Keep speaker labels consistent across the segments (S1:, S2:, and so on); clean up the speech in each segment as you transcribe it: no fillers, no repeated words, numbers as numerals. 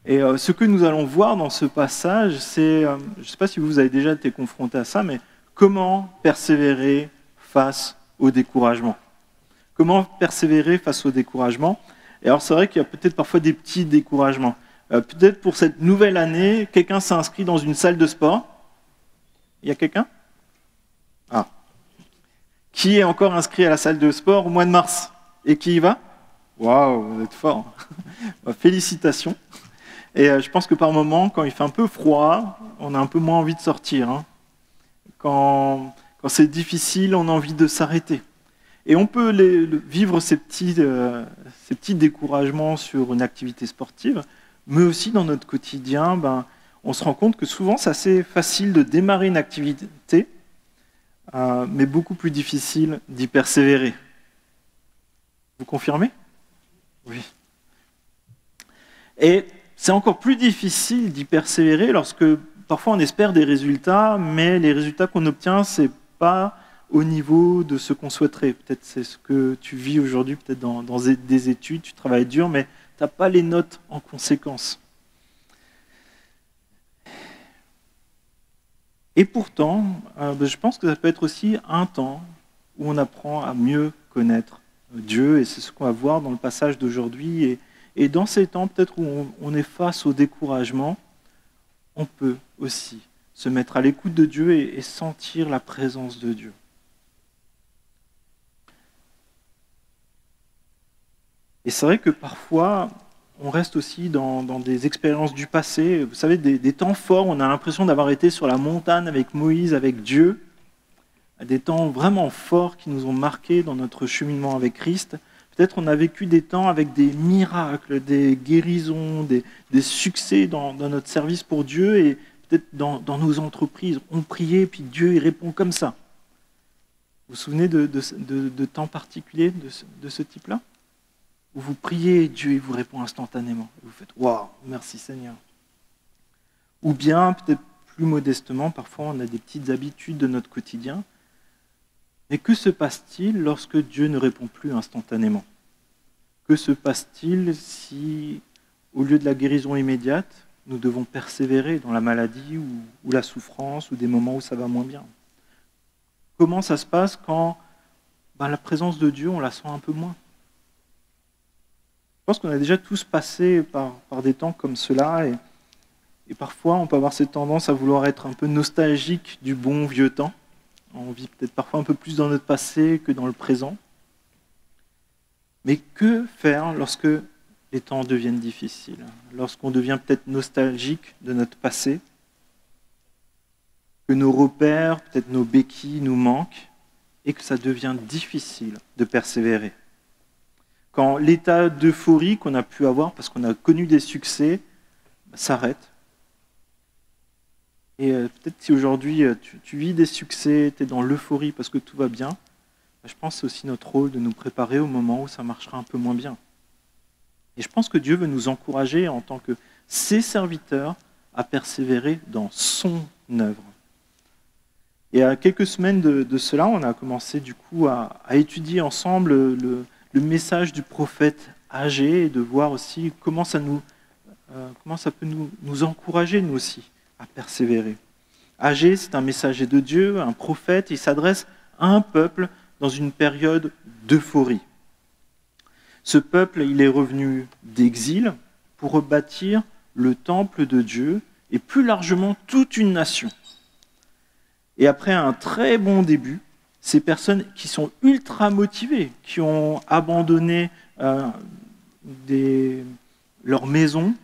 S1: Et ce que nous allons voir dans ce passage, c'est, je ne sais pas si vous avez déjà été confronté à ça, mais comment persévérer face au découragement. Comment persévérer face au découragement? Et alors c'est vrai qu'il y a peut-être parfois des petits découragements. Peut-être pour cette nouvelle année, quelqu'un s'est inscrit dans une salle de sport. Il y a quelqu'un? Ah. Qui est encore inscrit à la salle de sport au mois de mars? Et qui y va? Waouh, vous êtes fort. Félicitations. Et je pense que par moment, quand il fait un peu froid, on a un peu moins envie de sortir. Hein. Quand c'est difficile, on a envie de s'arrêter. Et on peut vivre ces petits découragements sur une activité sportive, mais aussi dans notre quotidien, on se rend compte que souvent c'est assez facile de démarrer une activité, mais beaucoup plus difficile d'y persévérer. Vous confirmez? Oui. Et c'est encore plus difficile d'y persévérer lorsque parfois on espère des résultats, mais les résultats qu'on obtient, c'est pas au niveau de ce qu'on souhaiterait. Peut-être c'est ce que tu vis aujourd'hui, peut-être dans des études, tu travailles dur, mais tu n'as pas les notes en conséquence. Et pourtant, je pense que ça peut être aussi un temps où on apprend à mieux connaître Dieu, et c'est ce qu'on va voir dans le passage d'aujourd'hui. Et dans ces temps, peut-être où on est face au découragement, on peut aussi se mettre à l'écoute de Dieu et sentir la présence de Dieu. Et c'est vrai que parfois, on reste aussi dans des expériences du passé. Vous savez, des temps forts, on a l'impression d'avoir été sur la montagne avec Moïse, avec Dieu. Des temps vraiment forts qui nous ont marqués dans notre cheminement avec Christ. Peut-être on a vécu des temps avec des miracles, des guérisons, des succès dans notre service pour Dieu et peut-être dans nos entreprises. On priait, puis Dieu il répond comme ça. Vous vous souvenez de temps particuliers de ce type-là? Où vous priez et Dieu il vous répond instantanément. Vous faites « Waouh, merci Seigneur ». Ou bien, peut-être plus modestement, parfois on a des petites habitudes de notre quotidien. Mais que se passe-t-il lorsque Dieu ne répond plus instantanément? Que se passe-t-il si, au lieu de la guérison immédiate, nous devons persévérer dans la maladie ou la souffrance ou des moments où ça va moins bien? Comment ça se passe quand la présence de Dieu, on la sent un peu moins? Je pense qu'on a déjà tous passé par des temps comme cela et parfois on peut avoir cette tendance à vouloir être un peu nostalgique du bon vieux temps. On vit peut-être parfois un peu plus dans notre passé que dans le présent. Mais que faire lorsque les temps deviennent difficiles? Lorsqu'on devient peut-être nostalgique de notre passé? Que nos repères, peut-être nos béquilles nous manquent et que ça devient difficile de persévérer? Quand l'état d'euphorie qu'on a pu avoir parce qu'on a connu des succès s'arrête. Et peut-être si aujourd'hui tu vis des succès, tu es dans l'euphorie parce que tout va bien, je pense que c'est aussi notre rôle de nous préparer au moment où ça marchera un peu moins bien. Et je pense que Dieu veut nous encourager en tant que ses serviteurs à persévérer dans son œuvre. Et à quelques semaines de cela, on a commencé du coup à étudier ensemble le message du prophète Agé et de voir aussi comment ça peut nous encourager nous aussi à persévérer. Agé, c'est un messager de Dieu, un prophète, il s'adresse à un peuple dans une période d'euphorie. Ce peuple, il est revenu d'exil pour rebâtir le temple de Dieu et plus largement toute une nation. Et après un très bon début, ces personnes qui sont ultra motivées, qui ont abandonné leur maison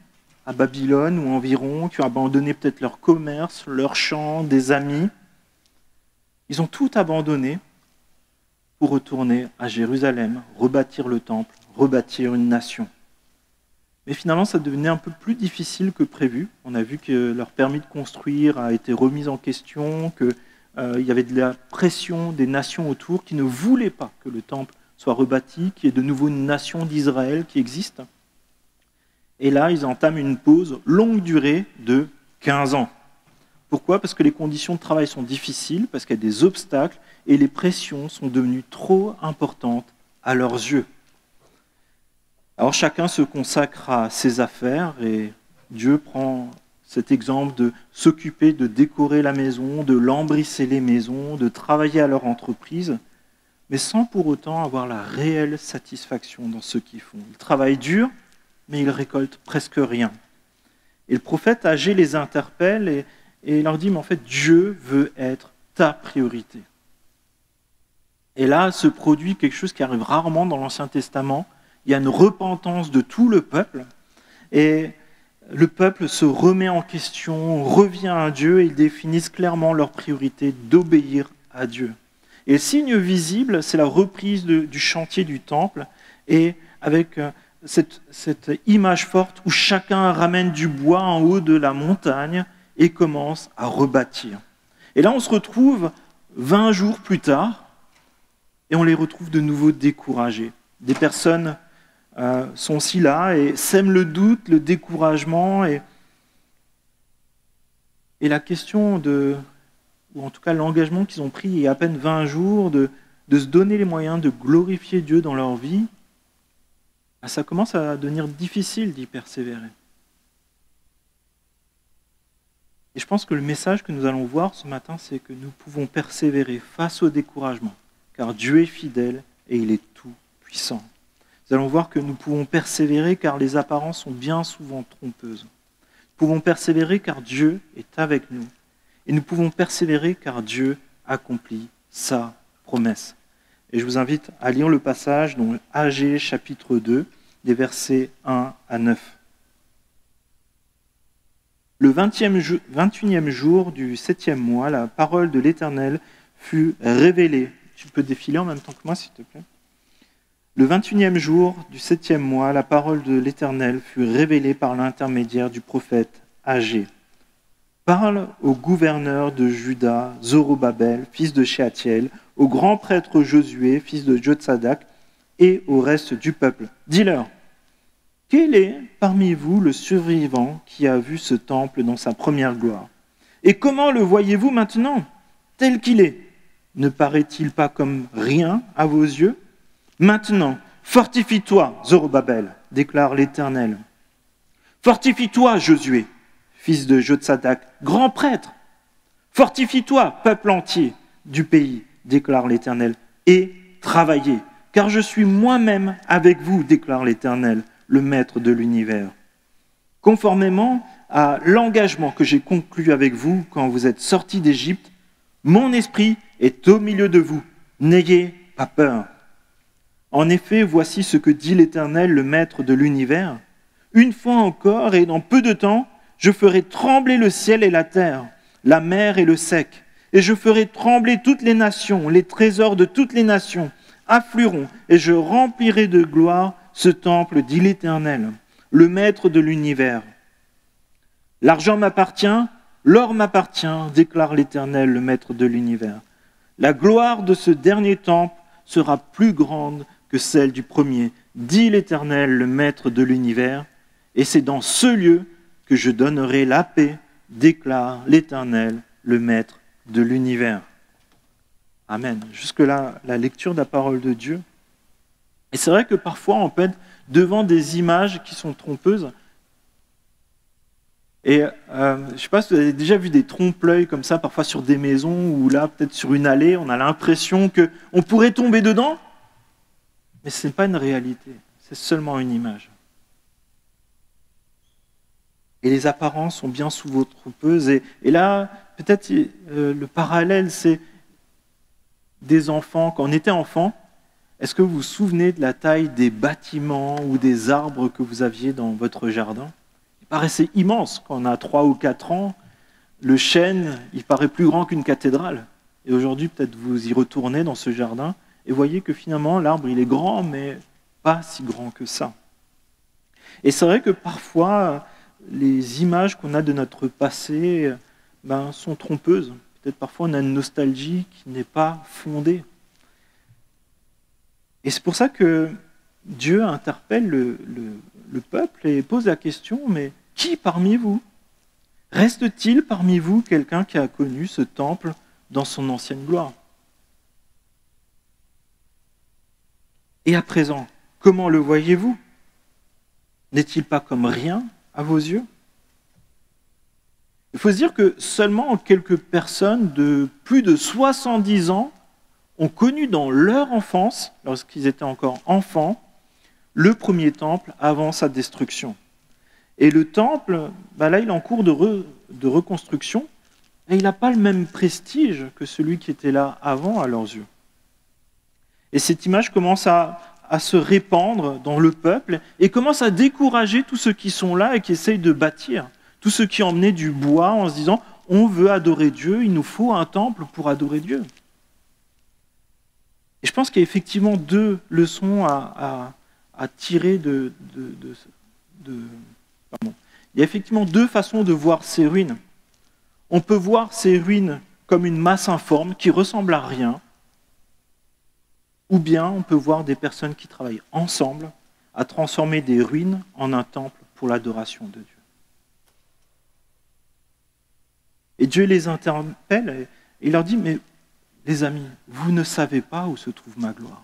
S1: à Babylone ou environ, qui ont abandonné peut-être leur commerce, leurs champs, des amis. Ils ont tout abandonné pour retourner à Jérusalem, rebâtir le temple, rebâtir une nation. Mais finalement, ça devenait un peu plus difficile que prévu. On a vu que leur permis de construire a été remis en question, qu'il y avait de la pression des nations autour qui ne voulaient pas que le temple soit rebâti, qu'il y ait de nouveau une nation d'Israël qui existe. Et là, ils entament une pause longue durée de 15 ans. Pourquoi? Parce que les conditions de travail sont difficiles, parce qu'il y a des obstacles, et les pressions sont devenues trop importantes à leurs yeux. Alors chacun se consacre à ses affaires, et Dieu prend cet exemple de s'occuper de décorer la maison, de lambrisser les maisons, de travailler à leur entreprise, mais sans pour autant avoir la réelle satisfaction dans ce qu'ils font. Ils travaillent dur, mais ils récoltent presque rien. Et le prophète Agé les interpelle et il leur dit, mais en fait, Dieu veut être ta priorité. Et là se produit quelque chose qui arrive rarement dans l'Ancien Testament. Il y a une repentance de tout le peuple, et le peuple se remet en question, revient à Dieu, et ils définissent clairement leur priorité d'obéir à Dieu. Et le signe visible, c'est la reprise du chantier du temple, et avec cette image forte où chacun ramène du bois en haut de la montagne et commence à rebâtir. Et là, on se retrouve 20 jours plus tard, et on les retrouve de nouveau découragés. Des personnes sont aussi là et sèment le doute, le découragement, et la question ou en tout cas l'engagement qu'ils ont pris il y a à peine 20 jours, de se donner les moyens de glorifier Dieu dans leur vie, ça commence à devenir difficile d'y persévérer. Et je pense que le message que nous allons voir ce matin, c'est que nous pouvons persévérer face au découragement, car Dieu est fidèle et il est tout puissant. Nous allons voir que nous pouvons persévérer car les apparences sont bien souvent trompeuses. Nous pouvons persévérer car Dieu est avec nous. Et nous pouvons persévérer car Dieu accomplit sa promesse. Et je vous invite à lire le passage dans Agé chapitre 2, des versets 1 à 9. Le 21e jour du 7e mois, la parole de l'Éternel fut révélée. Tu peux défiler en même temps que moi, s'il te plaît. Le 21e jour du 7e mois, la parole de l'Éternel fut révélée par l'intermédiaire du prophète Agé. Parle au gouverneur de Juda, Zorobabel, fils de Shealtiel, au grand prêtre Josué, fils de Jotsadak, et au reste du peuple. Dis-leur, quel est parmi vous le survivant qui a vu ce temple dans sa première gloire? Et comment le voyez-vous maintenant, tel qu'il est? Ne paraît-il pas comme rien à vos yeux? Maintenant, fortifie-toi, Zorobabel, déclare l'Éternel. Fortifie-toi, Josué, fils de Jotsadak, grand prêtre. Fortifie-toi, peuple entier du pays, déclare l'Éternel, et travaillez, car je suis moi-même avec vous, déclare l'Éternel, le maître de l'univers. Conformément à l'engagement que j'ai conclu avec vous quand vous êtes sortis d'Égypte, mon esprit est au milieu de vous. N'ayez pas peur. En effet, voici ce que dit l'Éternel, le maître de l'univers. Une fois encore et dans peu de temps, je ferai trembler le ciel et la terre, la mer et le sec, et je ferai trembler toutes les nations, les trésors de toutes les nations afflueront, et je remplirai de gloire ce temple, dit l'Éternel, le maître de l'univers. L'argent m'appartient, l'or m'appartient, déclare l'Éternel, le maître de l'univers. La gloire de ce dernier temple sera plus grande que celle du premier, dit l'Éternel, le maître de l'univers, et c'est dans ce lieu que je donnerai la paix, déclare l'Éternel, le maître de l'univers. Amen. Jusque-là, la lecture de la parole de Dieu. Et c'est vrai que parfois, on peut être devant des images qui sont trompeuses. Et je ne sais pas si vous avez déjà vu des trompe-l'œil comme ça, parfois sur des maisons, ou là, peut-être sur une allée, on a l'impression qu'on pourrait tomber dedans. Mais ce n'est pas une réalité, c'est seulement une image. Et les apparences sont bien souvent trompeuses. Et là, peut-être le parallèle, c'est des enfants. Quand on était enfant, est-ce que vous vous souvenez de la taille des bâtiments ou des arbres que vous aviez dans votre jardin? Il paraissait immense. Quand on a 3 ou 4 ans, le chêne, il paraît plus grand qu'une cathédrale. Et aujourd'hui, peut-être vous y retournez dans ce jardin et voyez que finalement, l'arbre, il est grand, mais pas si grand que ça. Et c'est vrai que parfois, les images qu'on a de notre passé sont trompeuses. Peut-être parfois, on a une nostalgie qui n'est pas fondée. Et c'est pour ça que Dieu interpelle le peuple et pose la question, mais qui parmi vous? Reste-t-il parmi vous quelqu'un qui a connu ce temple dans son ancienne gloire? Et à présent, comment le voyez-vous? N'est-il pas comme rien à vos yeux? Il faut se dire que seulement quelques personnes de plus de 70 ans ont connu dans leur enfance, lorsqu'ils étaient encore enfants, le premier temple avant sa destruction. Et le temple, là, il est en cours de reconstruction, et il n'a pas le même prestige que celui qui était là avant à leurs yeux. Et cette image commence à se répandre dans le peuple et commence à décourager tous ceux qui sont là et qui essayent de bâtir. Tous ceux qui emmenaient du bois en se disant « on veut adorer Dieu, il nous faut un temple pour adorer Dieu ». Et je pense qu'il y a effectivement deux leçons à tirer il y a effectivement deux façons de voir ces ruines. On peut voir ces ruines comme une masse informe qui ressemble à rien, ou bien on peut voir des personnes qui travaillent ensemble à transformer des ruines en un temple pour l'adoration de Dieu. Et Dieu les interpelle et il leur dit « Mais les amis, vous ne savez pas où se trouve ma gloire.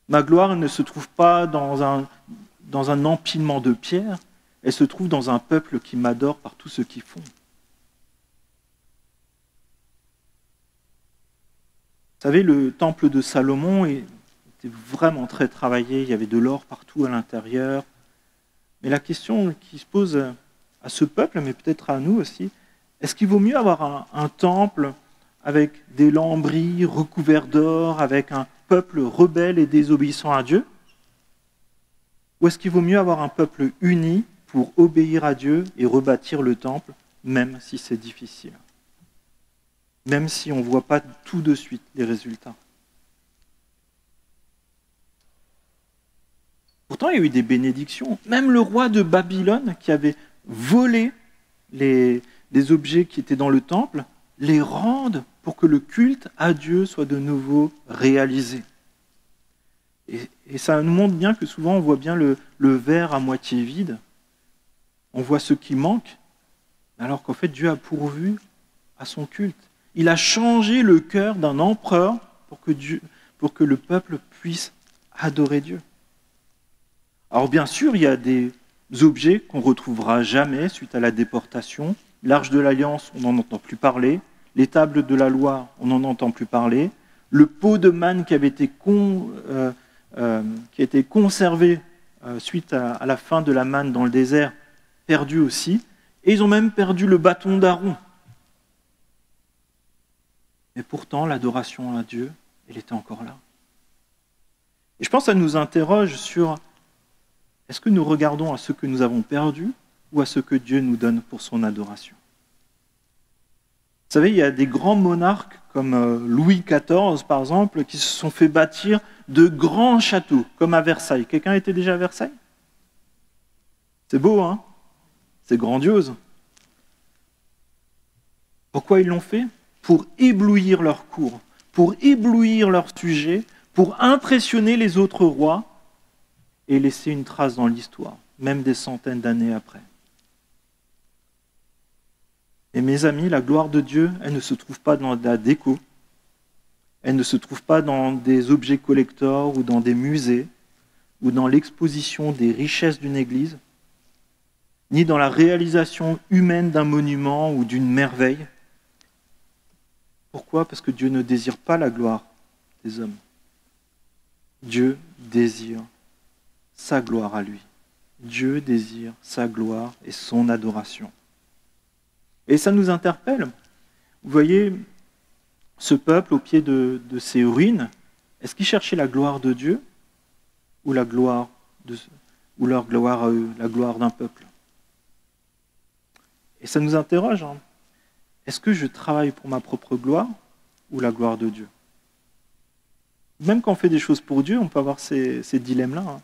S1: Ma gloire ne se trouve pas dans un empilement de pierres, elle se trouve dans un peuple qui m'adore par tout ce qu'ils font. » Vous savez, le temple de Salomon était vraiment très travaillé, il y avait de l'or partout à l'intérieur. Mais la question qui se pose à ce peuple, mais peut-être à nous aussi, est-ce qu'il vaut mieux avoir un temple avec des lambris recouverts d'or, avec un peuple rebelle et désobéissant à Dieu? Ou est-ce qu'il vaut mieux avoir un peuple uni pour obéir à Dieu et rebâtir le temple, même si c'est difficile? Même si on ne voit pas tout de suite les résultats. Pourtant, il y a eu des bénédictions. Même le roi de Babylone, qui avait volé les objets qui étaient dans le temple, les rendent pour que le culte à Dieu soit de nouveau réalisé. Et ça nous montre bien que souvent on voit bien le verre à moitié vide. On voit ce qui manque, alors qu'en fait Dieu a pourvu à son culte. Il a changé le cœur d'un empereur pour que le peuple puisse adorer Dieu. Alors bien sûr, il y a des objets qu'on ne retrouvera jamais suite à la déportation. L'Arche de l'Alliance, on n'en entend plus parler. Les tables de la loi, on n'en entend plus parler. Le pot de manne qui avait été conservé suite à la fin de la manne dans le désert, perdu aussi. Et ils ont même perdu le bâton d'Aaron. Mais pourtant, l'adoration à Dieu, elle était encore là. Et je pense que ça nous interroge sur est-ce que nous regardons à ce que nous avons perdu ou à ce que Dieu nous donne pour son adoration? Vous savez, il y a des grands monarques comme Louis XIV, par exemple, qui se sont fait bâtir de grands châteaux, comme à Versailles. Quelqu'un était déjà à Versailles? C'est beau, hein? C'est grandiose. Pourquoi ils l'ont fait? Pour éblouir leur cour, pour éblouir leur sujet, pour impressionner les autres rois et laisser une trace dans l'histoire, même des centaines d'années après. Et mes amis, la gloire de Dieu, elle ne se trouve pas dans la déco, elle ne se trouve pas dans des objets collectors ou dans des musées, ou dans l'exposition des richesses d'une église, ni dans la réalisation humaine d'un monument ou d'une merveille. Pourquoi? Parce que Dieu ne désire pas la gloire des hommes. Dieu désire sa gloire à lui. Dieu désire sa gloire et son adoration. Et ça nous interpelle. Vous voyez, ce peuple au pied de ces ruines, est-ce qu'il cherchait la gloire de Dieu ou leur gloire à eux, la gloire d'un peuple? Et ça nous interroge. Est-ce que je travaille pour ma propre gloire ou la gloire de Dieu? Même quand on fait des choses pour Dieu, on peut avoir ces dilemmes-là.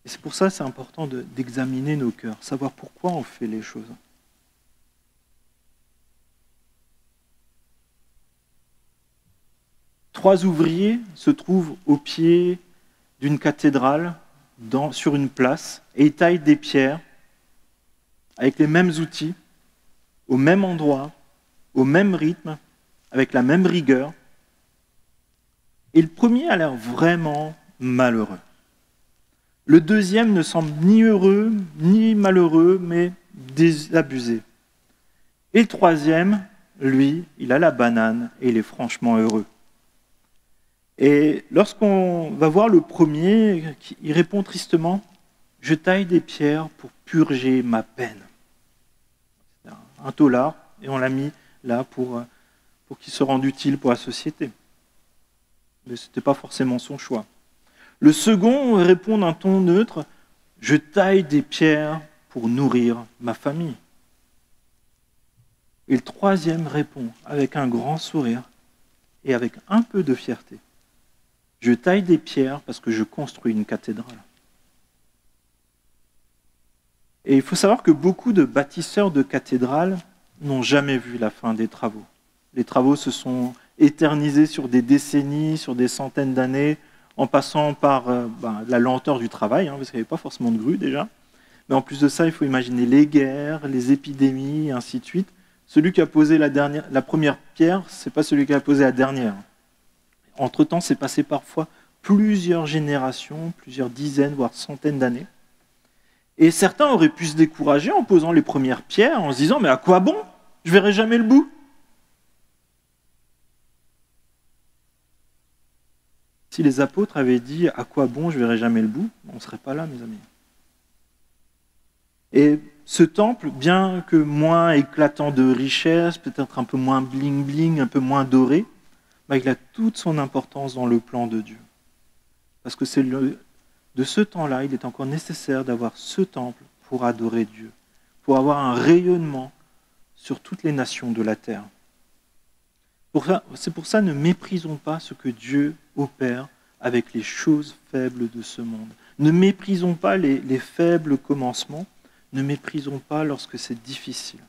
S1: Et c'est pour ça que c'est important d'examiner nos cœurs, savoir pourquoi on fait les choses. Trois ouvriers se trouvent au pied d'une cathédrale, sur une place, et ils taillent des pierres avec les mêmes outils, au même endroit, au même rythme, avec la même rigueur. Et le premier a l'air vraiment malheureux. Le deuxième ne semble ni heureux, ni malheureux, mais désabusé. Et le troisième, lui, il a la banane et il est franchement heureux. Et lorsqu'on va voir le premier, il répond tristement, « Je taille des pierres pour purger ma peine. » C'est un taulard, et on l'a mis là pour qu'il se rende utile pour la société. Mais ce n'était pas forcément son choix. Le second répond d'un ton neutre, « Je taille des pierres pour nourrir ma famille. » Et le troisième répond avec un grand sourire et avec un peu de fierté, « Je taille des pierres parce que je construis une cathédrale. » Et il faut savoir que beaucoup de bâtisseurs de cathédrales n'ont jamais vu la fin des travaux. Les travaux se sont éternisés sur des décennies, sur des centaines d'années, en passant par la lenteur du travail, parce qu'il n'y avait pas forcément de grue déjà. Mais en plus de ça, il faut imaginer les guerres, les épidémies, et ainsi de suite. Celui qui a posé la première pierre, ce n'est pas celui qui a posé la dernière. Entre-temps, c'est passé parfois plusieurs générations, plusieurs dizaines, voire centaines d'années. Et certains auraient pu se décourager en posant les premières pierres, en se disant « Mais à quoi bon? Je verrai jamais le bout. » Si les apôtres avaient dit « À quoi bon, je verrai jamais le bout ?» on ne serait pas là, mes amis. Et ce temple, bien que moins éclatant de richesse, peut-être un peu moins bling-bling, un peu moins doré, il a toute son importance dans le plan de Dieu. Parce que c'est de ce temps-là, il est encore nécessaire d'avoir ce temple pour adorer Dieu, pour avoir un rayonnement sur toutes les nations de la terre. C'est pour ça, ne méprisons pas ce que Dieu opère avec les choses faibles de ce monde. Ne méprisons pas les faibles commencements, ne méprisons pas lorsque c'est difficile.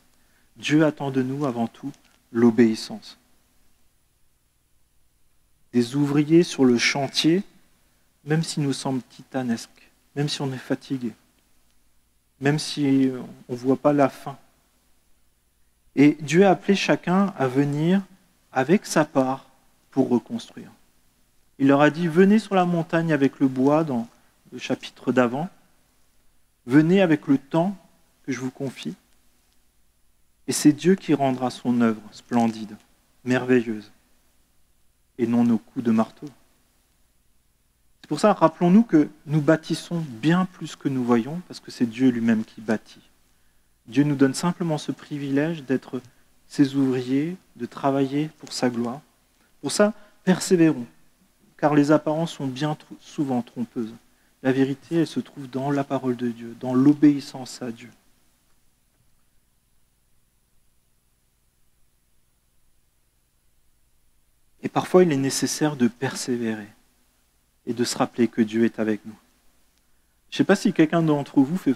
S1: Dieu attend de nous avant tout l'obéissance. Des ouvriers sur le chantier, même s'il nous semble titanesque, même si on est fatigué, même si on ne voit pas la fin. Et Dieu a appelé chacun à venir avec sa part pour reconstruire. Il leur a dit, venez sur la montagne avec le bois dans le chapitre d'avant, venez avec le temps que je vous confie, et c'est Dieu qui rendra son œuvre splendide, merveilleuse, et non nos coups de marteau. C'est pour ça, rappelons-nous que nous bâtissons bien plus que nous voyons, parce que c'est Dieu lui-même qui bâtit. Dieu nous donne simplement ce privilège d'être ses ouvriers, de travailler pour sa gloire. Pour ça, persévérons, car les apparences sont bien souvent trompeuses. La vérité, elle se trouve dans la parole de Dieu, dans l'obéissance à Dieu. Et parfois, il est nécessaire de persévérer et de se rappeler que Dieu est avec nous. Je ne sais pas si quelqu'un d'entre vous fait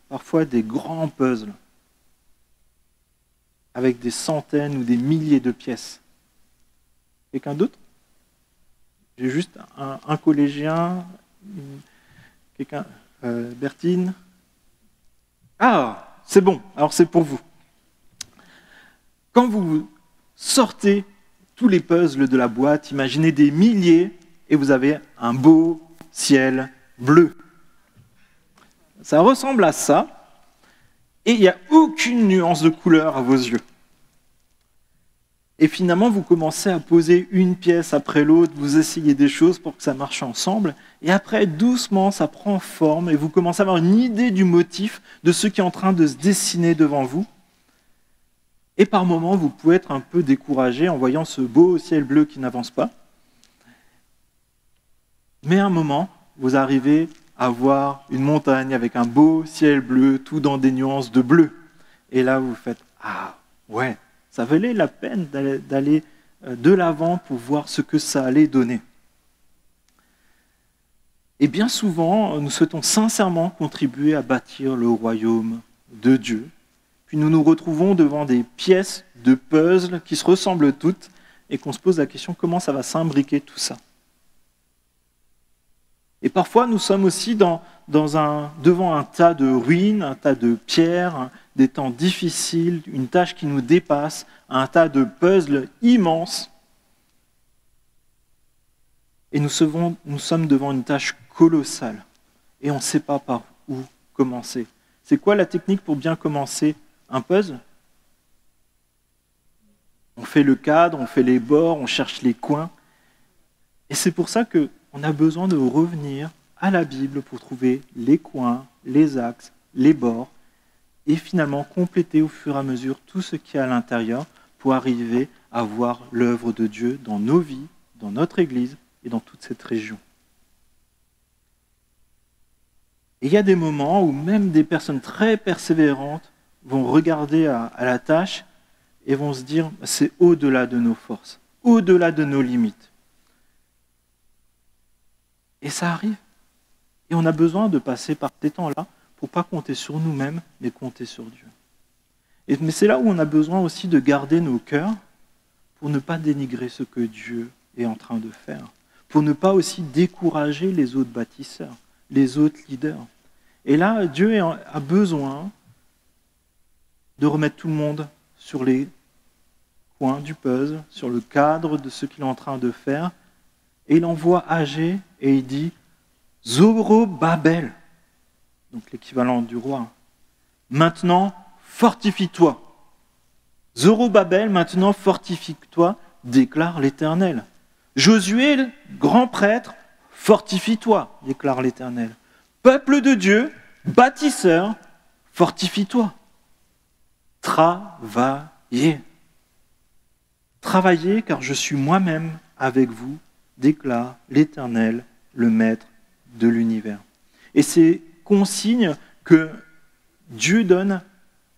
S1: parfois des grands puzzles avec des centaines ou des milliers de pièces. Quelqu'un d'autre? J'ai juste un collégien, quelqu'un, Bertine. Ah, c'est bon, alors c'est pour vous. Quand vous sortez tous les puzzles de la boîte, imaginez des milliers et vous avez un beau ciel bleu. Ça ressemble à ça et il n'y a aucune nuance de couleur à vos yeux. Et finalement, vous commencez à poser une pièce après l'autre, vous essayez des choses pour que ça marche ensemble, et après, doucement, ça prend forme, et vous commencez à avoir une idée du motif de ce qui est en train de se dessiner devant vous. Et par moments, vous pouvez être un peu découragé en voyant ce beau ciel bleu qui n'avance pas. Mais à un moment, vous arrivez à voir une montagne avec un beau ciel bleu, tout dans des nuances de bleu. Et là, vous faites « Ah, ouais !» Ça valait la peine d'aller de l'avant pour voir ce que ça allait donner. Et bien souvent, nous souhaitons sincèrement contribuer à bâtir le royaume de Dieu. Puis nous nous retrouvons devant des pièces de puzzle qui se ressemblent toutes et qu'on se pose la question comment ça va s'imbriquer tout ça. Et parfois, nous sommes aussi devant un tas de ruines, un tas de pierres, des temps difficiles, une tâche qui nous dépasse, un tas de puzzles immenses. Et nous sommes devant une tâche colossale. Et on ne sait pas par où commencer. C'est quoi la technique pour bien commencer un puzzle? On fait le cadre, on fait les bords, on cherche les coins. Et c'est pour ça qu'on a besoin de revenir à la Bible pour trouver les coins, les axes, les bords, et finalement compléter au fur et à mesure tout ce qui est à l'intérieur pour arriver à voir l'œuvre de Dieu dans nos vies, dans notre Église et dans toute cette région. Et il y a des moments où même des personnes très persévérantes vont regarder à la tâche et vont se dire « c'est au-delà de nos forces, au-delà de nos limites ». Et ça arrive. Et on a besoin de passer par ces temps-là pour ne pas compter sur nous-mêmes, mais compter sur Dieu. Mais c'est là où on a besoin aussi de garder nos cœurs pour ne pas dénigrer ce que Dieu est en train de faire, pour ne pas aussi décourager les autres bâtisseurs, les autres leaders. Et là, Dieu a besoin de remettre tout le monde sur les coins du puzzle, sur le cadre de ce qu'il est en train de faire. Et il envoie Agé et il dit « Zorobabel », donc l'équivalent du roi. « Maintenant, fortifie-toi. Zorobabel, maintenant, fortifie-toi, déclare l'Éternel. Josué, grand prêtre, fortifie-toi, déclare l'Éternel. Peuple de Dieu, bâtisseur, fortifie-toi. Travaillez. Travaillez, car je suis moi-même avec vous, déclare l'Éternel, le Maître de l'univers. » Et ces consignes que Dieu donne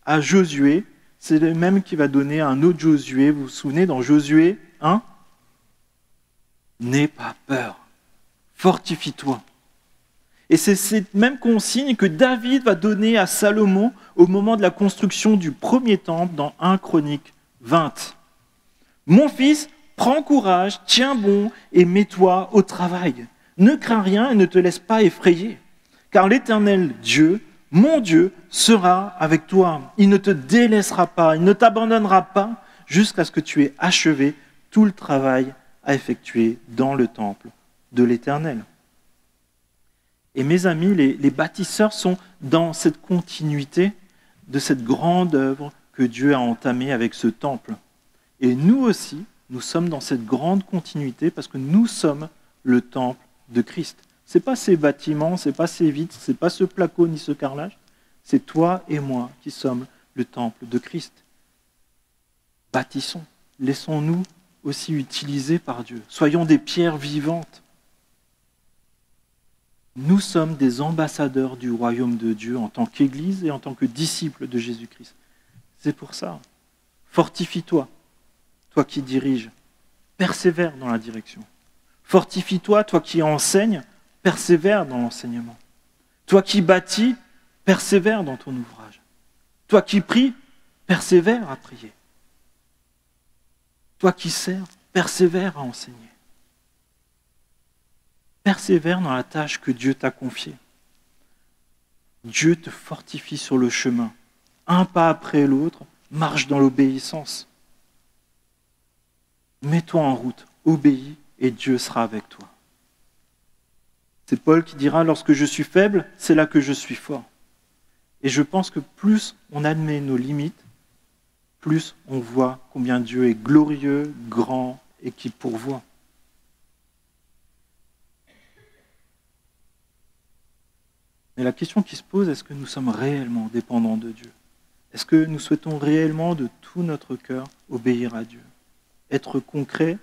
S1: à Josué, c'est le même qui va donner à un autre Josué. Vous vous souvenez, dans Josué 1 ? N'aie pas peur, fortifie-toi. Et c'est cette même consigne que David va donner à Salomon au moment de la construction du premier temple dans 1 Chronique 20. Mon fils, prends courage, tiens bon et mets-toi au travail. Ne crains rien et ne te laisse pas effrayer, car l'Éternel Dieu, mon Dieu, sera avec toi. Il ne te délaissera pas, il ne t'abandonnera pas jusqu'à ce que tu aies achevé tout le travail à effectuer dans le temple de l'Éternel. Et mes amis, les bâtisseurs sont dans cette continuité de cette grande œuvre que Dieu a entamée avec ce temple. Et nous aussi, nous sommes dans cette grande continuité parce que nous sommes le temple de Christ. Ce n'est pas ces bâtiments, ce n'est pas ces vitres, ce n'est pas ce placo ni ce carrelage. C'est toi et moi qui sommes le temple de Christ. Bâtissons, laissons-nous aussi utiliser par Dieu. Soyons des pierres vivantes. Nous sommes des ambassadeurs du royaume de Dieu en tant qu'Église et en tant que disciples de Jésus-Christ. C'est pour ça. Fortifie-toi, toi qui diriges, persévère dans la direction. Fortifie-toi, toi qui enseignes, persévère dans l'enseignement. Toi qui bâtis, persévère dans ton ouvrage. Toi qui pries, persévère à prier. Toi qui sers, persévère à enseigner. Persévère dans la tâche que Dieu t'a confiée. Dieu te fortifie sur le chemin. Un pas après l'autre, marche dans l'obéissance. Mets-toi en route, obéis et Dieu sera avec toi. C'est Paul qui dira « Lorsque je suis faible, c'est là que je suis fort ». Et je pense que plus on admet nos limites, plus on voit combien Dieu est glorieux, grand et qui pourvoit. Mais la question qui se pose, est-ce que nous sommes réellement dépendants de Dieu ? Est-ce que nous souhaitons réellement de tout notre cœur obéir à Dieu ? Être concret,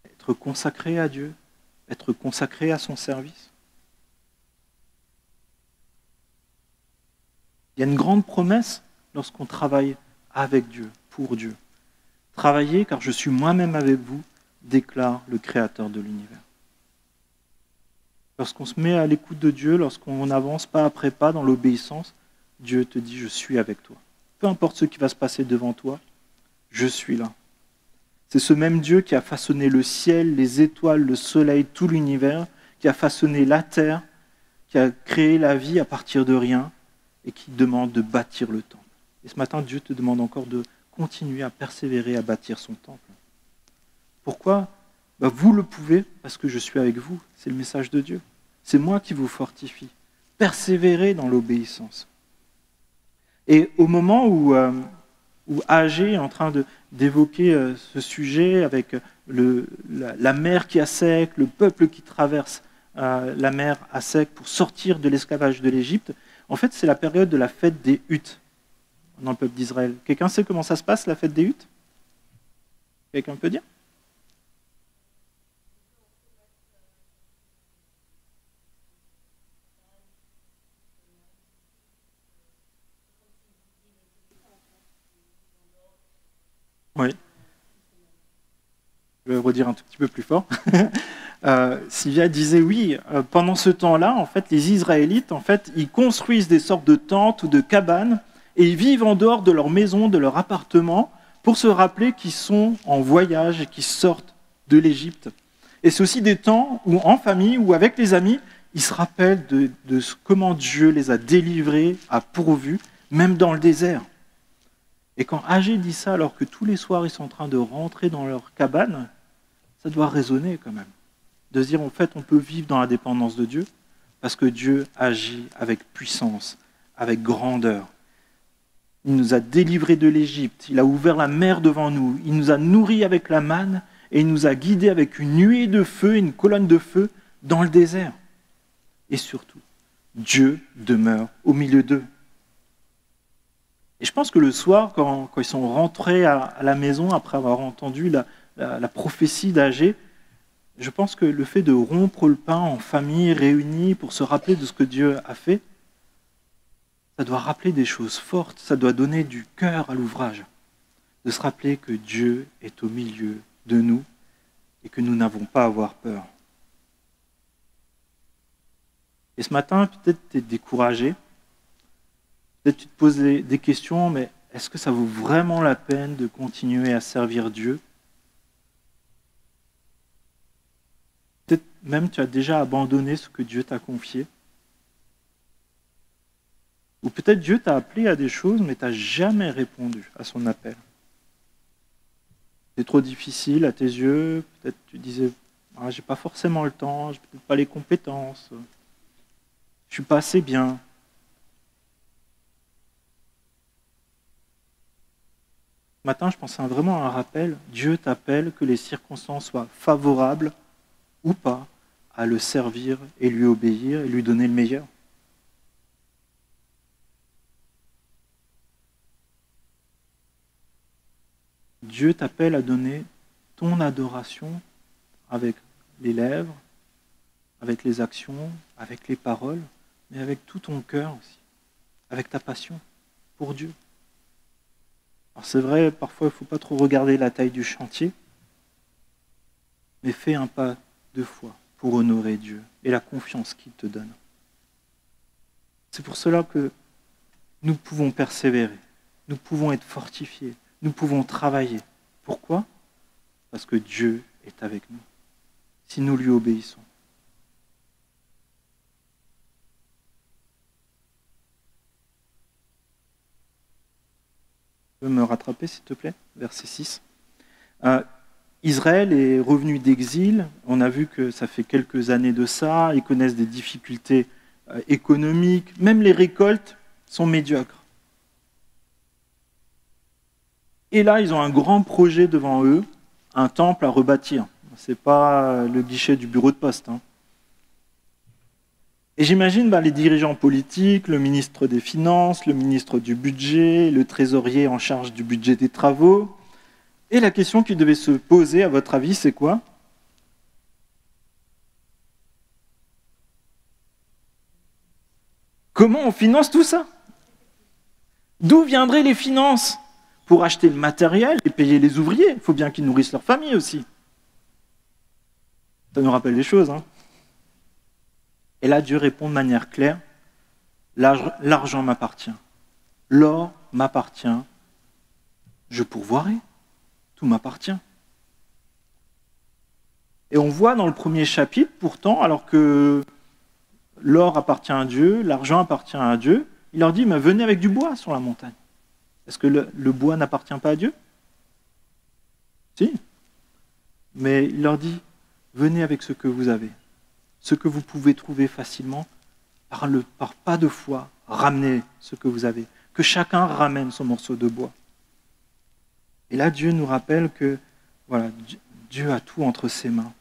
S1: être consacré à Dieu, être consacré à son service ? Il y a une grande promesse lorsqu'on travaille avec Dieu, pour Dieu. Travaillez car je suis moi-même avec vous, déclare le Créateur de l'univers. Lorsqu'on se met à l'écoute de Dieu, lorsqu'on avance pas après pas dans l'obéissance, Dieu te dit « je suis avec toi ». Peu importe ce qui va se passer devant toi, je suis là. C'est ce même Dieu qui a façonné le ciel, les étoiles, le soleil, tout l'univers, qui a façonné la terre, qui a créé la vie à partir de rien et qui demande de bâtir le temple. Et ce matin, Dieu te demande encore de continuer à persévérer à bâtir son temple. Pourquoi ? Vous le pouvez parce que je suis avec vous. C'est le message de Dieu. C'est moi qui vous fortifie. Persévérez dans l'obéissance. Et au moment où où Agé est en train d'évoquer ce sujet avec la mer qui est à sec, le peuple qui traverse la mer à sec pour sortir de l'esclavage de l'Égypte. En fait, c'est la période de la fête des huttes dans le peuple d'Israël. Quelqu'un sait comment ça se passe, la fête des huttes? Quelqu'un peut dire? Oui. Je vais redire un tout petit peu plus fort. Sylvia disait oui, pendant ce temps-là, en fait, les Israélites, en fait, ils construisent des sortes de tentes ou de cabanes et ils vivent en dehors de leur maison, de leur appartement, pour se rappeler qu'ils sont en voyage et qu'ils sortent de l'Égypte. Et c'est aussi des temps où, en famille ou avec les amis, ils se rappellent de comment Dieu les a délivrés, a pourvu, même dans le désert. Et quand Agé dit ça, alors que tous les soirs, ils sont en train de rentrer dans leur cabane, ça doit résonner quand même. De se dire, en fait, on peut vivre dans la dépendance de Dieu, parce que Dieu agit avec puissance, avec grandeur. Il nous a délivrés de l'Égypte, il a ouvert la mer devant nous, il nous a nourris avec la manne, et il nous a guidés avec une nuée de feu, une colonne de feu, dans le désert. Et surtout, Dieu demeure au milieu d'eux. Et je pense que le soir, quand ils sont rentrés à la maison, après avoir entendu la prophétie d'Agé, je pense que le fait de rompre le pain en famille, réunie, pour se rappeler de ce que Dieu a fait, ça doit rappeler des choses fortes, ça doit donner du cœur à l'ouvrage, de se rappeler que Dieu est au milieu de nous et que nous n'avons pas à avoir peur. Et ce matin, peut-être tu es découragé, peut-être tu te poses des questions, mais est-ce que ça vaut vraiment la peine de continuer à servir Dieu? Peut-être même tu as déjà abandonné ce que Dieu t'a confié. Ou peut-être Dieu t'a appelé à des choses, mais tu n'as jamais répondu à son appel. C'est trop difficile à tes yeux, peut-être tu disais, ah, j'ai pas forcément le temps, j'ai peut-être pas les compétences, je suis pas assez bien. Ce matin, je pensais vraiment à un rappel, Dieu t'appelle, que les circonstances soient favorables ou pas, à le servir et lui obéir et lui donner le meilleur. Dieu t'appelle à donner ton adoration avec les lèvres, avec les actions, avec les paroles, mais avec tout ton cœur aussi, avec ta passion pour Dieu. Alors c'est vrai, parfois il ne faut pas trop regarder la taille du chantier, mais fais un pas de foi pour honorer Dieu et la confiance qu'il te donne. C'est pour cela que nous pouvons persévérer, nous pouvons être fortifiés, nous pouvons travailler. Pourquoi? Parce que Dieu est avec nous, si nous lui obéissons. Tu peux me rattraper, s'il te plaît? Verset 6. Israël est revenu d'exil. On a vu que ça fait quelques années de ça. Ils connaissent des difficultés économiques. Même les récoltes sont médiocres. Et là, ils ont un grand projet devant eux, un temple à rebâtir. Ce n'est pas le guichet du bureau de poste. Et j'imagine les dirigeants politiques, le ministre des Finances, le ministre du Budget, le trésorier en charge du budget des travaux. Et la question qui devait se poser, à votre avis, c'est quoi? Comment on finance tout ça? D'où viendraient les finances pour acheter le matériel et payer les ouvriers? Il faut bien qu'ils nourrissent leur famille aussi. Ça nous rappelle des choses. Et là, Dieu répond de manière claire, l'argent m'appartient, l'or m'appartient, je pourvoirai, tout m'appartient. Et on voit dans le premier chapitre, pourtant, alors que l'or appartient à Dieu, l'argent appartient à Dieu, il leur dit, mais venez avec du bois sur la montagne. Est-ce que le bois n'appartient pas à Dieu? Si. Mais il leur dit, venez avec ce que vous avez, ce que vous pouvez trouver facilement, par pas de foi, ramenez ce que vous avez, que chacun ramène son morceau de bois. Et là, Dieu nous rappelle que voilà, Dieu a tout entre ses mains.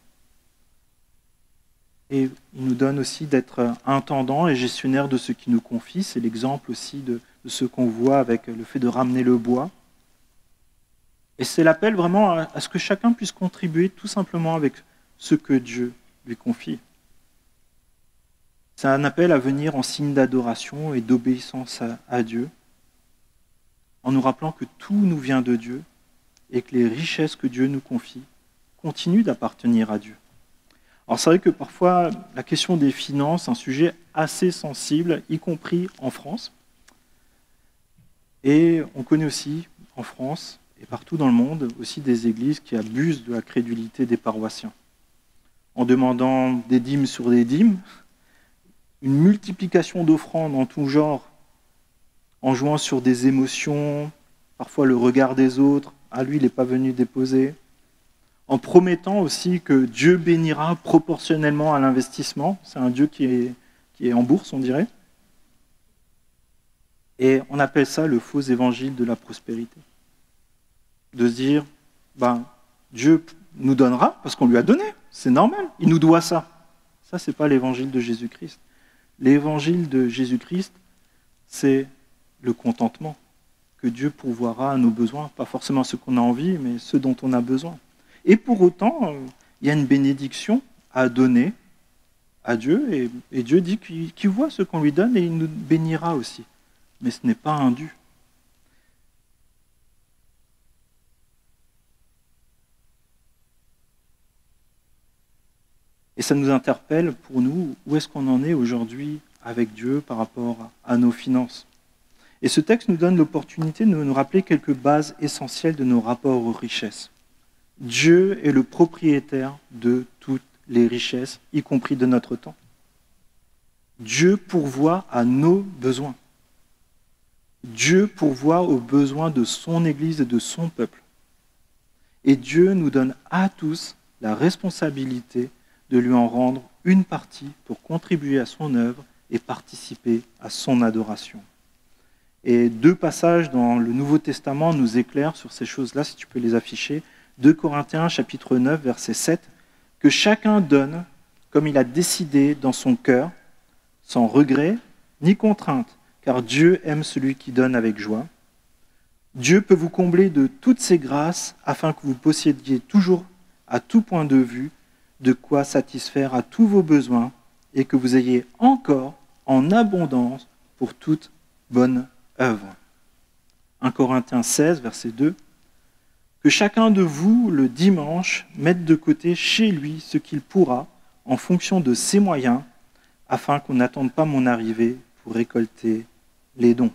S1: Et il nous donne aussi d'être intendant et gestionnaire de ce qu'il nous confie. C'est l'exemple aussi de ce qu'on voit avec le fait de ramener le bois. Et c'est l'appel vraiment à ce que chacun puisse contribuer tout simplement avec ce que Dieu lui confie. C'est un appel à venir en signe d'adoration et d'obéissance à Dieu, en nous rappelant que tout nous vient de Dieu et que les richesses que Dieu nous confie continuent d'appartenir à Dieu. Alors c'est vrai que parfois, la question des finances est un sujet assez sensible, y compris en France. Et on connaît aussi, en France et partout dans le monde, aussi des églises qui abusent de la crédulité des paroissiens. En demandant des dîmes sur des dîmes, une multiplication d'offrandes en tout genre, en jouant sur des émotions, parfois le regard des autres, ah lui il n'est pas venu déposer, en promettant aussi que Dieu bénira proportionnellement à l'investissement. C'est un Dieu qui est en bourse, on dirait. Et on appelle ça le faux évangile de la prospérité. De se dire, Dieu nous donnera parce qu'on lui a donné, c'est normal, il nous doit ça. Ça, ce n'est pas l'évangile de Jésus-Christ. L'évangile de Jésus-Christ, c'est le contentement, que Dieu pourvoira à nos besoins, pas forcément ceux qu'on a envie, mais ceux dont on a besoin. Et pour autant, il y a une bénédiction à donner à Dieu, et Dieu dit qu'il voit ce qu'on lui donne et il nous bénira aussi. Mais ce n'est pas un dû. Et ça nous interpelle pour nous, où est-ce qu'on en est aujourd'hui avec Dieu par rapport à nos finances. Et ce texte nous donne l'opportunité de nous rappeler quelques bases essentielles de nos rapports aux richesses. Dieu est le propriétaire de toutes les richesses, y compris de notre temps. Dieu pourvoit à nos besoins. Dieu pourvoit aux besoins de son Église et de son peuple. Et Dieu nous donne à tous la responsabilité de lui en rendre une partie pour contribuer à son œuvre et participer à son adoration. Et 2 passages dans le Nouveau Testament nous éclairent sur ces choses-là, si tu peux les afficher. 2 Corinthiens, chapitre 9, verset 7, « Que chacun donne comme il a décidé dans son cœur, sans regret ni contrainte, car Dieu aime celui qui donne avec joie. Dieu peut vous combler de toutes ses grâces afin que vous possédiez toujours, à tout point de vue, de quoi satisfaire à tous vos besoins et que vous ayez encore en abondance pour toute bonne œuvre. » 1 Corinthiens 16, verset 2. « Que chacun de vous, le dimanche, mette de côté chez lui ce qu'il pourra, en fonction de ses moyens, afin qu'on n'attende pas mon arrivée pour récolter les dons. »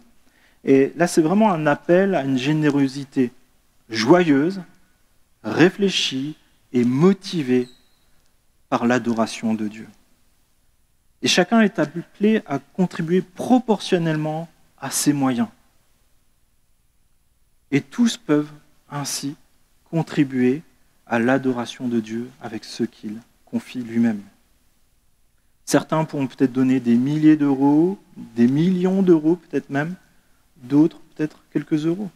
S1: Et là, c'est vraiment un appel à une générosité joyeuse, réfléchie et motivée par l'adoration de Dieu. Et chacun est appelé à contribuer proportionnellement à ses moyens. Et tous peuvent ainsi contribuer à l'adoration de Dieu avec ce qu'il confie lui-même. Certains pourront peut-être donner des milliers d'euros, des millions d'euros peut-être même, d'autres peut-être quelques euros.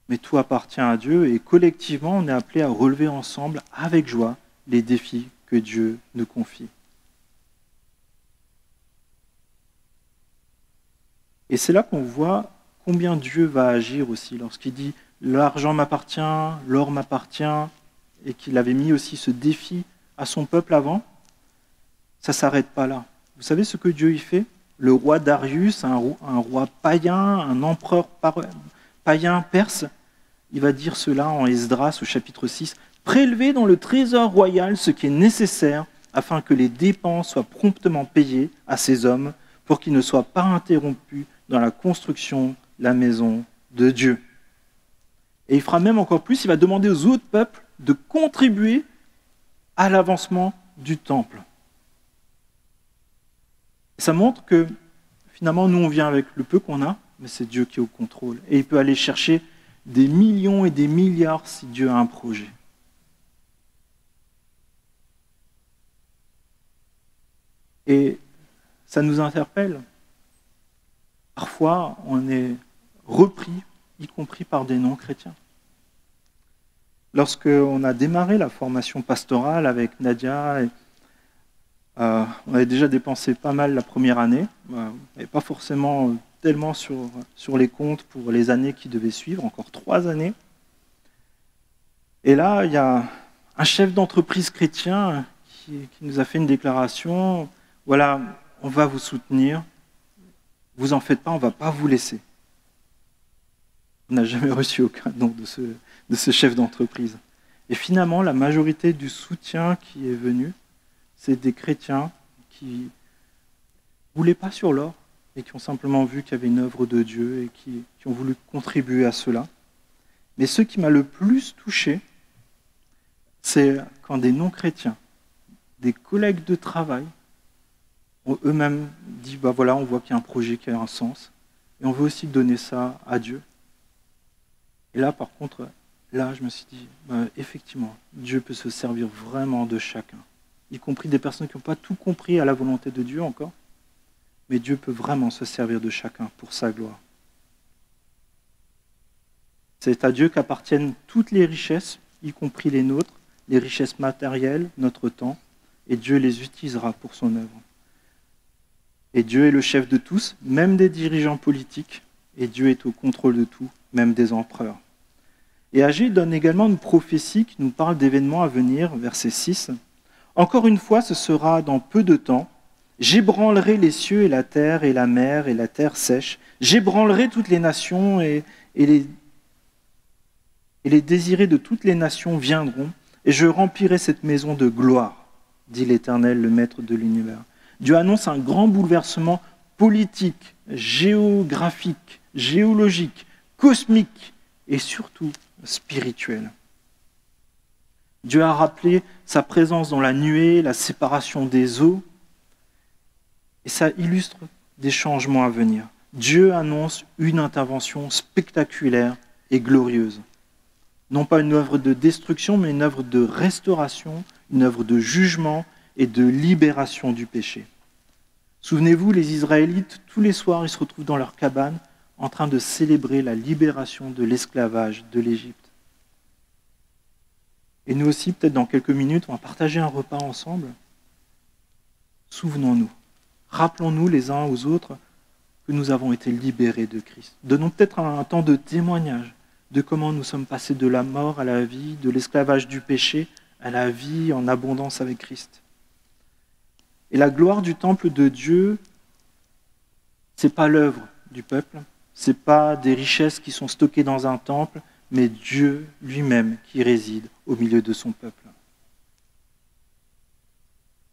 S1: Mais tout appartient à Dieu et collectivement on est appelé à relever ensemble avec joie les défis que Dieu nous confie. Et c'est là qu'on voit combien Dieu va agir aussi lorsqu'il dit « l'argent m'appartient, l'or m'appartient » et qu'il avait mis aussi ce défi à son peuple avant. Ça ne s'arrête pas là. Vous savez ce que Dieu y fait? Le roi Darius, un roi païen, un empereur païen perse, il va dire cela en Esdras au chapitre 6. « Prélevez dans le trésor royal ce qui est nécessaire afin que les dépenses soient promptement payées à ces hommes pour qu'ils ne soient pas interrompus dans la construction de la maison de Dieu. » Et il fera même encore plus, il va demander aux autres peuples de contribuer à l'avancement du temple. Ça montre que finalement, nous, on vient avec le peu qu'on a, mais c'est Dieu qui est au contrôle. Et il peut aller chercher des millions et des milliards si Dieu a un projet. Et ça nous interpelle. Parfois, on est repris, y compris par des non-chrétiens. Lorsqu'on a démarré la formation pastorale avec Nadia, on avait déjà dépensé pas mal la première année, et pas forcément tellement sur les comptes pour les années qui devaient suivre, encore 3 années. Et là, il y a un chef d'entreprise chrétien qui nous a fait une déclaration, voilà, on va vous soutenir, vous en faites pas, on ne va pas vous laisser. On n'a jamais reçu aucun don de ce chef d'entreprise. Et finalement, la majorité du soutien qui est venu, c'est des chrétiens qui ne roulaient pas sur l'or et qui ont simplement vu qu'il y avait une œuvre de Dieu et qui ont voulu contribuer à cela. Mais ce qui m'a le plus touché, c'est quand des non-chrétiens, des collègues de travail, ont eux-mêmes dit, voilà, on voit qu'il y a un projet qui a un sens, et on veut aussi donner ça à Dieu. Et là, par contre, je me suis dit, effectivement, Dieu peut se servir vraiment de chacun, y compris des personnes qui n'ont pas tout compris à la volonté de Dieu encore, mais Dieu peut vraiment se servir de chacun pour sa gloire. C'est à Dieu qu'appartiennent toutes les richesses, y compris les nôtres, les richesses matérielles, notre temps, et Dieu les utilisera pour son œuvre. Et Dieu est le chef de tous, même des dirigeants politiques, et Dieu est au contrôle de tout, même des empereurs. Et Agée donne également une prophétie qui nous parle d'événements à venir, verset 6. « Encore une fois, ce sera dans peu de temps. J'ébranlerai les cieux et la mer et la terre sèche. J'ébranlerai toutes les nations et les désirés de toutes les nations viendront, et je remplirai cette maison de gloire, dit l'Éternel, le Maître de l'univers. » Dieu annonce un grand bouleversement politique, géographique, géologique, cosmique et surtout spirituel. Dieu a rappelé sa présence dans la nuée, la séparation des eaux, et ça illustre des changements à venir. Dieu annonce une intervention spectaculaire et glorieuse. Non pas une œuvre de destruction, mais une œuvre de restauration, une œuvre de jugement et de libération du péché. Souvenez-vous, les Israélites, tous les soirs, ils se retrouvent dans leur cabane en train de célébrer la libération de l'esclavage de l'Égypte. Et nous aussi, peut-être dans quelques minutes, on va partager un repas ensemble. Souvenons-nous, rappelons-nous les uns aux autres que nous avons été libérés de Christ. Donnons peut-être un temps de témoignage de comment nous sommes passés de la mort à la vie, de l'esclavage du péché à la vie en abondance avec Christ. Et la gloire du temple de Dieu, ce n'est pas l'œuvre du peuple, ce n'est pas des richesses qui sont stockées dans un temple, mais Dieu lui-même qui réside au milieu de son peuple.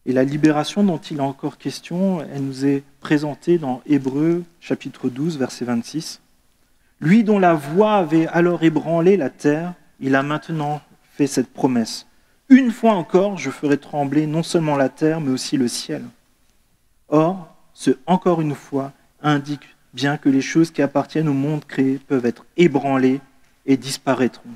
S1: Et la libération dont il est encore question, elle nous est présentée dans Hébreux chapitre 12, verset 26. « Lui dont la voix avait alors ébranlé la terre, il a maintenant fait cette promesse. Une fois encore, je ferai trembler non seulement la terre, mais aussi le ciel. » Or, ce « encore une fois » indique bien que les choses qui appartiennent au monde créé peuvent être ébranlées et disparaîtront,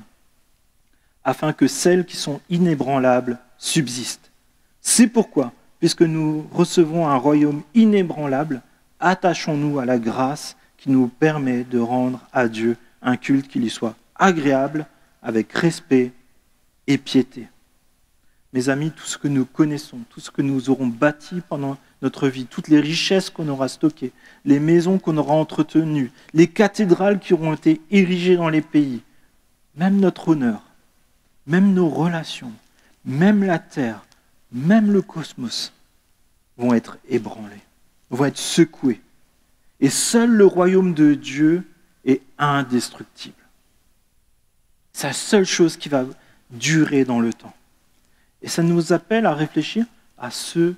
S1: afin que celles qui sont inébranlables subsistent. C'est pourquoi, puisque nous recevons un royaume inébranlable, attachons-nous à la grâce qui nous permet de rendre à Dieu un culte qui lui soit agréable, avec respect et piété. Mes amis, tout ce que nous connaissons, tout ce que nous aurons bâti pendant notre vie, toutes les richesses qu'on aura stockées, les maisons qu'on aura entretenues, les cathédrales qui auront été érigées dans les pays, même notre honneur, même nos relations, même la terre, même le cosmos vont être ébranlés, vont être secoués. Et seul le royaume de Dieu est indestructible. C'est la seule chose qui va durer dans le temps. Et ça nous appelle à réfléchir à ce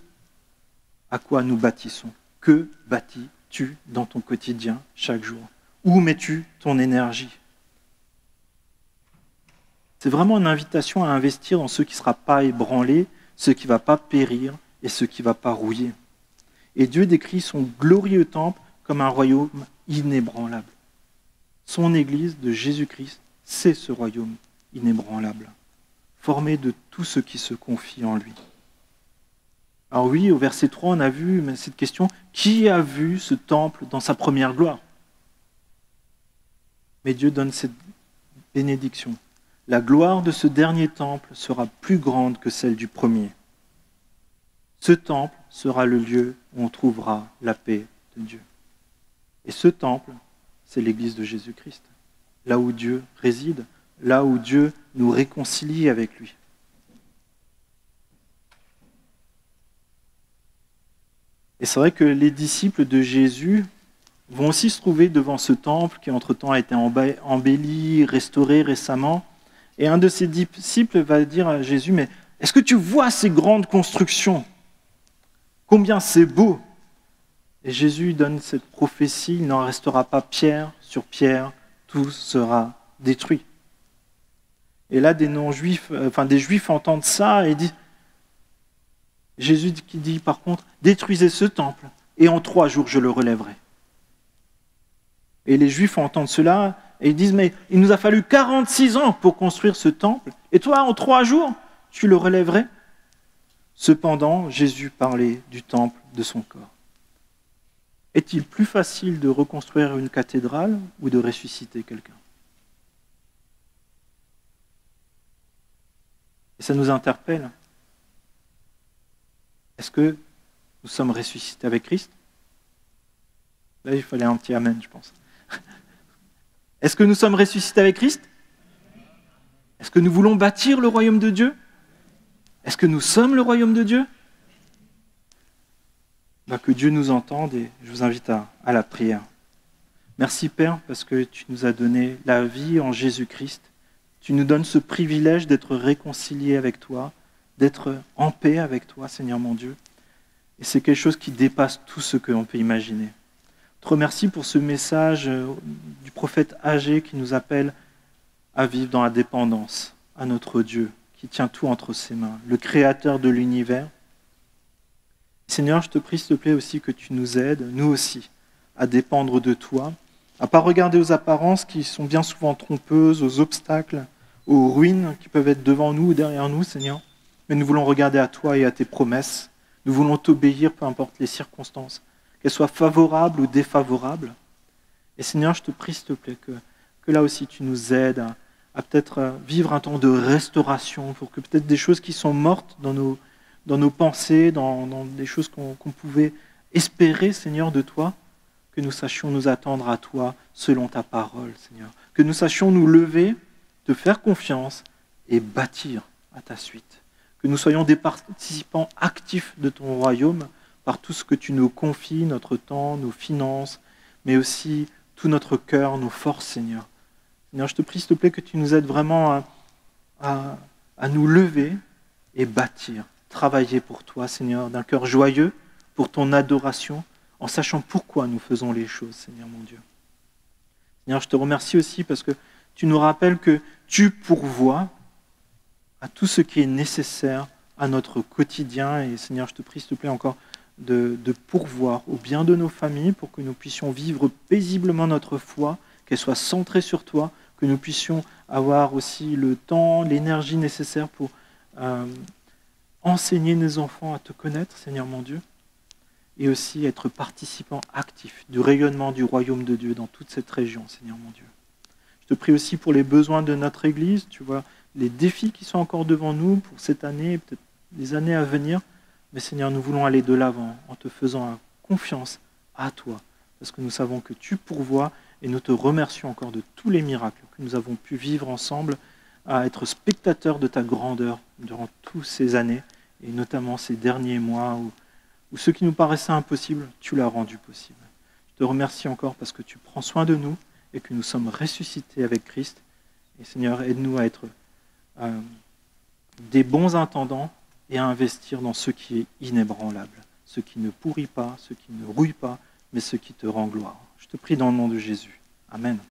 S1: à quoi nous bâtissons. Que bâtis-tu dans ton quotidien chaque jour? Où mets-tu ton énergie? C'est vraiment une invitation à investir dans ce qui ne sera pas ébranlé, ce qui ne va pas périr et ce qui ne va pas rouiller. Et Dieu décrit son glorieux temple comme un royaume inébranlable. Son Église de Jésus-Christ, c'est ce royaume inébranlable, formé de tout ce qui se confie en lui. Alors oui, au verset 3, on a vu cette question, qui a vu ce temple dans sa première gloire? Mais Dieu donne cette bénédiction. La gloire de ce dernier temple sera plus grande que celle du premier. Ce temple sera le lieu où on trouvera la paix de Dieu. Et ce temple, c'est l'Église de Jésus-Christ, là où Dieu réside, là où Dieu nous réconcilie avec lui. Et c'est vrai que les disciples de Jésus vont aussi se trouver devant ce temple qui entre-temps a été embelli, restauré récemment. Et un de ses disciples va dire à Jésus, mais est-ce que tu vois ces grandes constructions? Combien c'est beau! Et Jésus donne cette prophétie, il n'en restera pas pierre sur pierre, tout sera détruit. Et là, des Juifs entendent ça et disent, Jésus qui dit par contre, détruisez ce temple et en 3 jours je le relèverai. Et les Juifs entendent cela et ils disent, mais il nous a fallu 46 ans pour construire ce temple et toi en 3 jours tu le relèverais? Cependant, Jésus parlait du temple de son corps. Est-il plus facile de reconstruire une cathédrale ou de ressusciter quelqu'un? Et ça nous interpelle. Est-ce que nous sommes ressuscités avec Christ? Là, il fallait un petit amen, je pense. Est-ce que nous sommes ressuscités avec Christ? Est-ce que nous voulons bâtir le royaume de Dieu? Est-ce que nous sommes le royaume de Dieu? Que Dieu nous entende et je vous invite à la prière. Merci Père parce que tu nous as donné la vie en Jésus-Christ. Tu nous donnes ce privilège d'être réconciliés avec toi, d'être en paix avec toi, Seigneur mon Dieu. Et c'est quelque chose qui dépasse tout ce qu'on peut imaginer. Je te remercie pour ce message du prophète Agé qui nous appelle à vivre dans la dépendance à notre Dieu, qui tient tout entre ses mains, le créateur de l'univers. Seigneur, je te prie, s'il te plaît aussi que tu nous aides, nous aussi, à dépendre de toi, à ne pas regarder aux apparences qui sont bien souvent trompeuses, aux obstacles, aux ruines qui peuvent être devant nous ou derrière nous, Seigneur. Mais nous voulons regarder à toi et à tes promesses. Nous voulons t'obéir, peu importe les circonstances, qu'elles soient favorables ou défavorables. Et Seigneur, je te prie, s'il te plaît, que là aussi tu nous aides à peut-être vivre un temps de restauration, pour que peut-être des choses qui sont mortes dans nos pensées, dans des choses qu'on pouvait espérer, Seigneur, de toi, que nous sachions nous attendre à toi selon ta parole, Seigneur. Que nous sachions nous lever, te faire confiance et bâtir à ta suite. Que nous soyons des participants actifs de ton royaume par tout ce que tu nous confies, notre temps, nos finances, mais aussi tout notre cœur, nos forces, Seigneur. Seigneur, je te prie, s'il te plaît, que tu nous aides vraiment à nous lever et bâtir, travailler pour toi, Seigneur, d'un cœur joyeux, pour ton adoration, en sachant pourquoi nous faisons les choses, Seigneur mon Dieu. Seigneur, je te remercie aussi parce que tu nous rappelles que tu pourvois à tout ce qui est nécessaire à notre quotidien. Et Seigneur, je te prie, s'il te plaît, encore de pourvoir au bien de nos familles pour que nous puissions vivre paisiblement notre foi, qu'elle soit centrée sur toi, que nous puissions avoir aussi le temps, l'énergie nécessaire pour enseigner nos enfants à te connaître, Seigneur mon Dieu, et aussi être participants actifs du rayonnement du royaume de Dieu dans toute cette région, Seigneur mon Dieu. Je te prie aussi pour les besoins de notre Église, tu vois, les défis qui sont encore devant nous pour cette année, peut-être les années à venir, mais Seigneur, nous voulons aller de l'avant en te faisant confiance à toi, parce que nous savons que tu pourvois et nous te remercions encore de tous les miracles que nous avons pu vivre ensemble, à être spectateurs de ta grandeur durant toutes ces années, et notamment ces derniers mois où ce qui nous paraissait impossible, tu l'as rendu possible. Je te remercie encore parce que tu prends soin de nous et que nous sommes ressuscités avec Christ. Et Seigneur, aide-nous à être des bons intendants et à investir dans ce qui est inébranlable, ce qui ne pourrit pas, ce qui ne rouille pas, mais ce qui te rend gloire. Je te prie dans le nom de Jésus. Amen.